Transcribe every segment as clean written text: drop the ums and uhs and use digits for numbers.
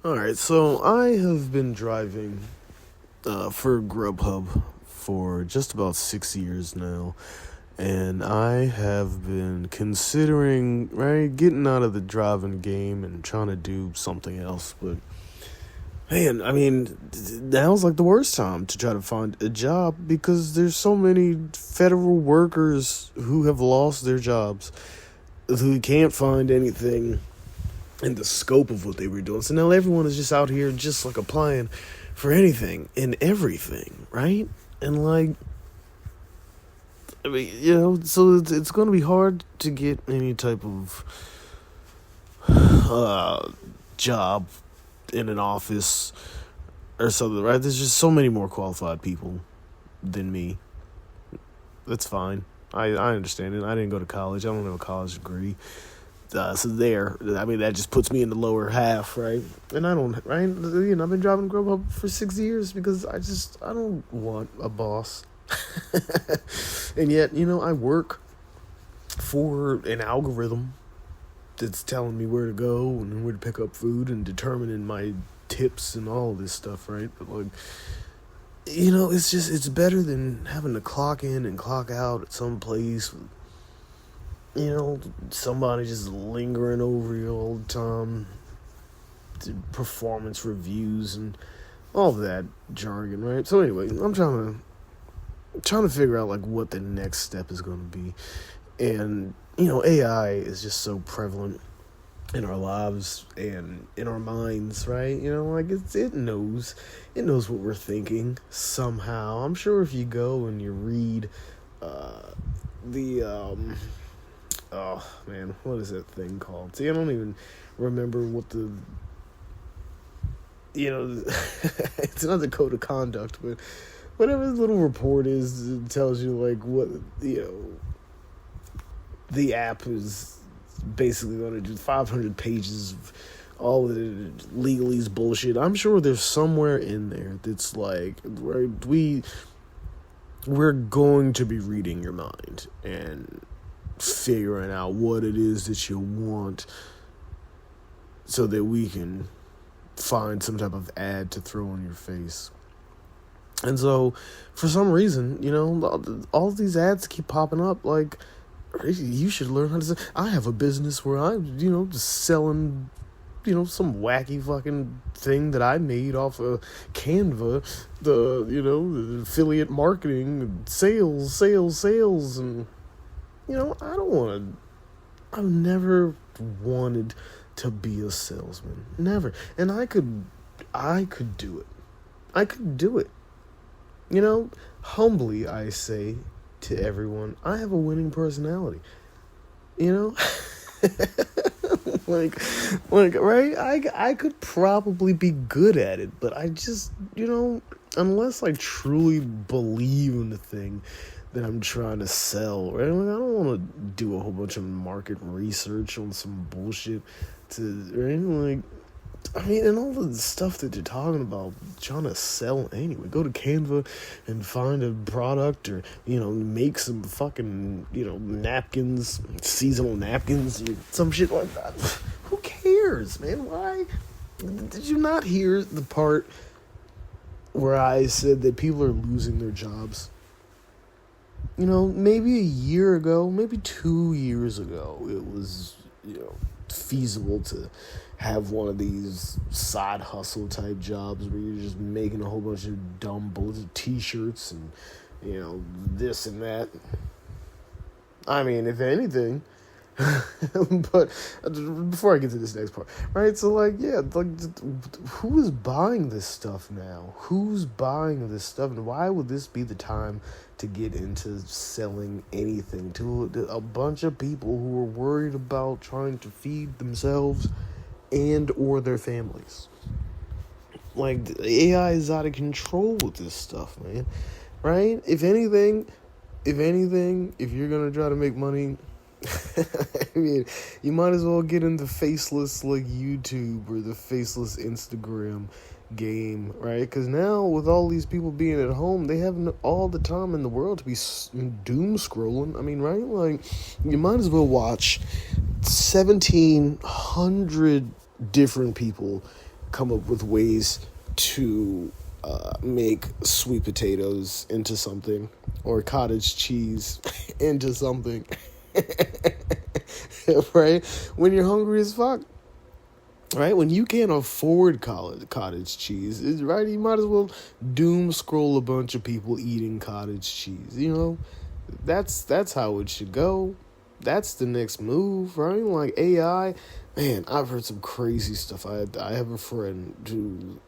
Alright, so I have been driving for Grubhub for just about 6 years now, and I have been considering, right, getting out of the driving game and trying to do something else, but man, I mean, now's like the worst time to try to find a job because there's so many federal workers who have lost their jobs, who can't find anything in the scope of what they were doing. So now everyone is just out here just like applying for anything and everything, right? And like, I mean, so it's going to be hard to get any type of job in an office or something, right? There's just so many more qualified people than me. That's fine. I understand it. I didn't go to college. I don't have a college degree. So there, I mean, that just puts me in the lower half, right? And I don't, right? I've been driving Grubhub for 6 years because I don't want a boss. And yet, I work for an algorithm that's telling me where to go and where to pick up food and determining my tips and all this stuff, right? But like, it's better than having to clock in and clock out at some place with, somebody just lingering over you all the time, performance reviews and all that jargon, right? So anyway, I'm trying to figure out like what the next step is going to be. And, AI is just so prevalent in our lives and in our minds, right? Like it knows what we're thinking somehow. I'm sure if you go and you read oh man, what is that thing called? See, I don't even remember what it's not the code of conduct, but whatever the little report is, it tells you like what, the app is basically going to do 500 pages of all of the legalese bullshit. I'm sure there's somewhere in there that's like, right, we're going to be reading your mind and figuring out what it is that you want so that we can find some type of ad to throw in your face. And so, for some reason, all these ads keep popping up like, you should learn how to sell. I have a business where I'm, just selling, some wacky fucking thing that I made off of Canva, the affiliate marketing, sales, and, I've never wanted to be a salesman. Never. And I could do it. I could do it. Humbly I say to everyone, I have a winning personality. like, right? I could probably be good at it, but I just, unless I truly believe in the thing that I'm trying to sell, right? Like, I don't want to do a whole bunch of market research on some bullshit right? And all the stuff that you're talking about trying to sell anyway. Go to Canva and find a product or, make some fucking, napkins, seasonal napkins, or some shit like that. Who cares, man? Why? Did you not hear the part where I said that people are losing their jobs? Maybe a year ago, maybe 2 years ago, it was, feasible to have one of these side hustle type jobs where you're just making a whole bunch of dumb bullshit t-shirts and, this and that. I mean, if anything, but before I get to this next part, right? So like, yeah, like, who is buying this stuff now? Who's buying this stuff? And why would this be the time to get into selling anything to a bunch of people who are worried about trying to feed themselves and or their families? Like, the AI is out of control with this stuff, man. Right? If anything, if you're gonna try to make money, I mean, you might as well get in the faceless like YouTube or the faceless Instagram game, right? Because now with all these people being at home, they have all the time in the world to be doom scrolling. I mean, right? Like, you might as well watch 1,700 different people come up with ways to make sweet potatoes into something, or cottage cheese into something. Right? When you're hungry as fuck. Right? When you can't afford cottage cheese, right? You might as well doom scroll a bunch of people eating cottage cheese. That's how it should go. That's the next move, right? Like AI. Man, I've heard some crazy stuff. I have a friend who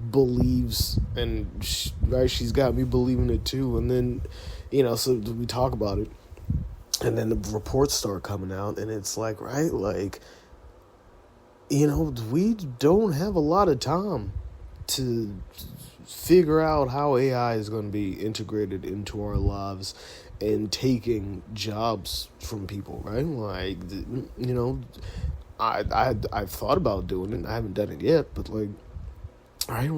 believes, and right, she's got me believing it too. And then, so we talk about it, and then the reports start coming out, and it's like, right, like, we don't have a lot of time to figure out how AI is going to be integrated into our lives and taking jobs from people, right? Like, I've thought about doing it. I haven't done it yet, but like, right,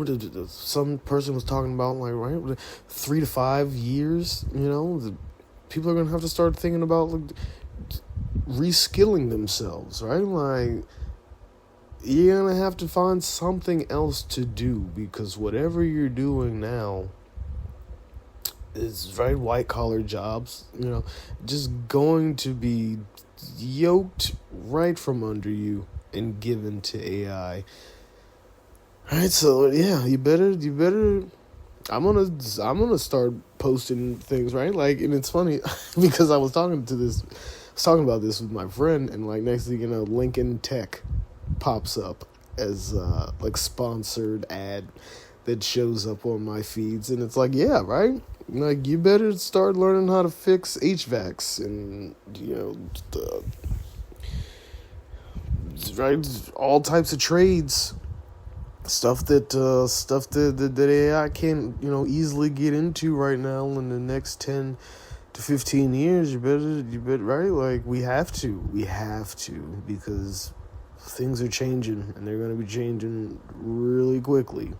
some person was talking about, like, right, 3 to 5 years, people are going to have to start thinking about, like, reskilling themselves, right? Like, you're going to have to find something else to do, because whatever you're doing now is, right, white-collar jobs, just going to be yoked right from under you and given to AI. All right, so yeah, you better. I'm gonna start posting things, right? Like, and it's funny because I was talking about this with my friend, and like, next thing you know, Lincoln Tech pops up as like sponsored ad that shows up on my feeds, and it's like, yeah, right. Like, you better start learning how to fix HVACs and right, all types of trades. Stuff that AI can't easily get into right now. In the next 10 to 15 years, you better, right? Like, we have to, because things are changing, and they're going to be changing really quickly.